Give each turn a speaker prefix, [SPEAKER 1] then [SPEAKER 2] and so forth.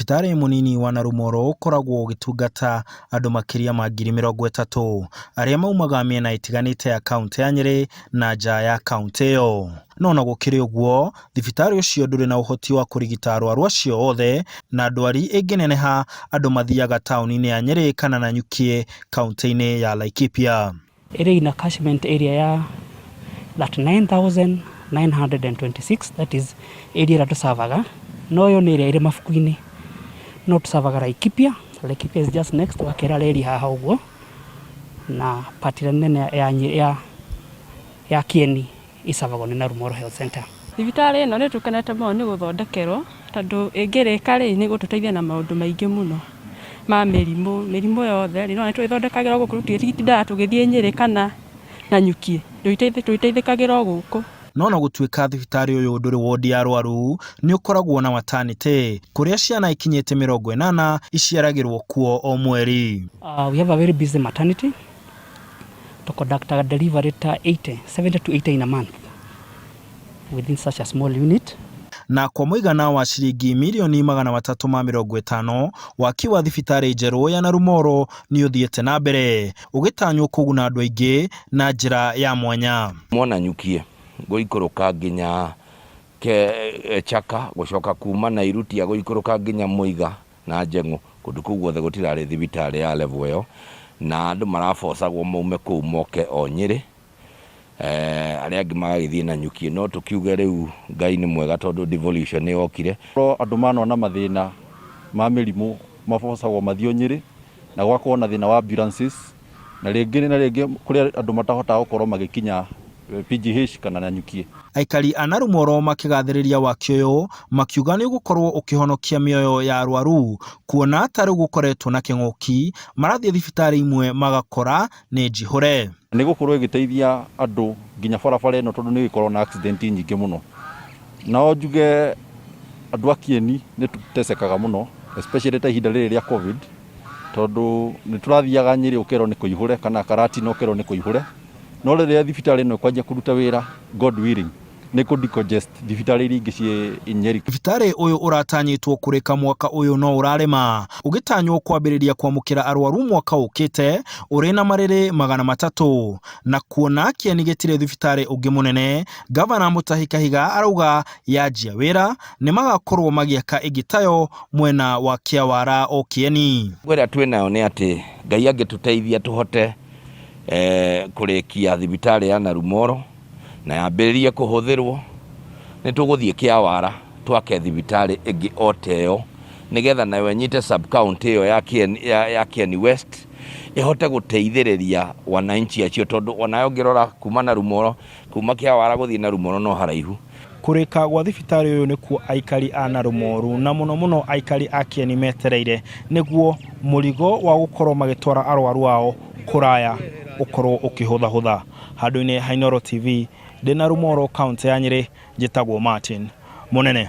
[SPEAKER 1] thibitarĩ munini wa Narumoru ũkoragwo ũgĩtungata andũ makĩria ma 30,000 arĩa maumaga mĩena ĩtiganĩte ya kaunti ya Nyeri na nja ya kaunti ĩyo. No na gũkĩrĩ ũguo, thibitarĩ ũcio ndũrĩ na ũhoti wa kũrigita arwaru acio othe, na ndwari ĩngĩneneha andũ mathiaga taũni-inĩ ya Nyeri kana Nanyuki kaunti-inĩ ya Laikipia.
[SPEAKER 2] Ĩrĩ ina catchment area ya 39,926, that is area ĩrĩa tũsavaga. No yo nĩ ĩrĩa ĩrĩ mabuku-inĩ. No tũsavaga Laikipia. Laikipia is just next wa kera reri haha ũguo. Na patira nene ya Kieni isavagwo nĩ Narumoru Health Center.
[SPEAKER 3] Thibitarĩ ĩno nĩ tũkenete mũno nĩ gũthondekerwo, tondũ ĩngĩrĩka rĩ nĩ gũtũteithia na maũndũ maingĩ mũno ma mĩrimũ yothe. No nĩ twĩthondekagĩra gũkũ tũtitindaga tũgĩthiĩ Nyeri kana Nanyuki. Tũiteithĩkagĩra gũkũ.
[SPEAKER 1] No na gũtuĩka thibitarĩ ũyũ ndũrĩ wodi ya arwaru, nĩ ũkoragwo na maternity kũrĩa ciana ikinyĩte 80 iciaragĩrwo kuo o mweri.
[SPEAKER 2] We have a very busy maternity to conduct a delivery to 70 to 80 in a month within such a small unit.
[SPEAKER 1] Na kwa mũigana wa ciringi mirioni 350, waki wa thibitarĩ njerũ ya Narumoru nĩ ũthiĩte na mbere ũgĩtanywo kũguna andũ aingĩ na njĩra ya mwanya.
[SPEAKER 4] Mwana nyukie gũikũrũka nginya Chaka gũcoka kuma na Irutia gũikũrũka nginya Muiga na Njeng'u kũndũ kũu guothe gũtirarĩ thibitarĩ ya level ĩyo, na andũ marabocagwo maume kũu moke o Nyeri, arĩa angĩ magagĩthiĩ Nanyuki. No tũkiuge rĩu Ngai nĩ mwega tondũ devolution nĩ yokire.
[SPEAKER 5] Andũ manona mathĩna ma mĩrimũ mabocagwo mathio Nyeri na gwakorwo na thĩna wa ambulances, na rĩngĩ na rĩngĩ kũrĩa andũ matahotaga gũkorwo magĩkinya PGH kana Nanyuki.
[SPEAKER 1] Aikari a Narumoru makĩgathĩrĩria waki ũyũ makiuga nĩ gũkorwo ũkĩhonokia mĩoyo ya arwaru, kuona tarĩ gũkoretwo na kĩng'ũki marathiĩ thibitarĩ imwe magakora nĩ njihũre.
[SPEAKER 5] Nĩ gũkorwo ĩgĩteithia andũ nginya barabara ĩno tondũ nĩ gĩkorwo na accident nyingĩ mũno. No njuge andũ a Kieni nĩ tũtesekaga mũno, especially ta ihinda rĩrĩ rĩa COVID, tondũ nĩ tũrathiaga Nyeri ũkerwo nĩ kũihũre kana Karatina ũkerwo nĩ kũihũre. No rĩrĩa thibitarĩ ĩno kwanja kũruta wĩra, God willing, nĩ kũ-decongest thibitarĩ iria ingĩ ciĩ Nyeri. Thibitarĩ
[SPEAKER 1] ũyũ ũratanyĩtwo kũrĩka mwaka ũyũ no ũrarema, ũgĩtanywo kwambĩrĩria kwamũkĩra arwaru mwaka ũkĩte ũrĩ na marĩrĩ 300. Na kuona Kieni gĩtirĩ thibitarĩ ũngĩ mũnene, Gavana Mutahi Kahiga arauga yanjia wĩra nĩ magakorwo magĩaka ĩngĩ tayo mwena wa Kĩawara o Kieni.
[SPEAKER 4] Gwĩra twĩnayo nĩ atĩ Ngai angĩtũteithia tũhote kũrĩkia thibitarĩ ya Narumoru na yambĩrĩrie kũhũthĩrwo, nĩ tũgũthiĩ Kĩawara twake thibitarĩ ĩngĩ o teyo, nĩgetha nayo nyite sub county ĩyo ya Kieni West ĩhote gũteithĩrĩria wananchi acio, tondũ onayo ngĩrora kuma Narumoru, kuma Kĩawara gũthiĩ Narumoru no haraihu.
[SPEAKER 1] Kũrĩka gwa thibitarĩ ũyũ nĩkuo aikari a Narumoru na mũno aikari a Kieni metereire, nĩguo mũrigo wa gũkorwo magĩtwara arwaru ao kũraya ũkorwo ũkĩhũthahũtha. Handũ-inĩ ha Inooro TV, ndĩ Narumoru kaunti ya Nyeri, njĩtagwo Martin Mũnene.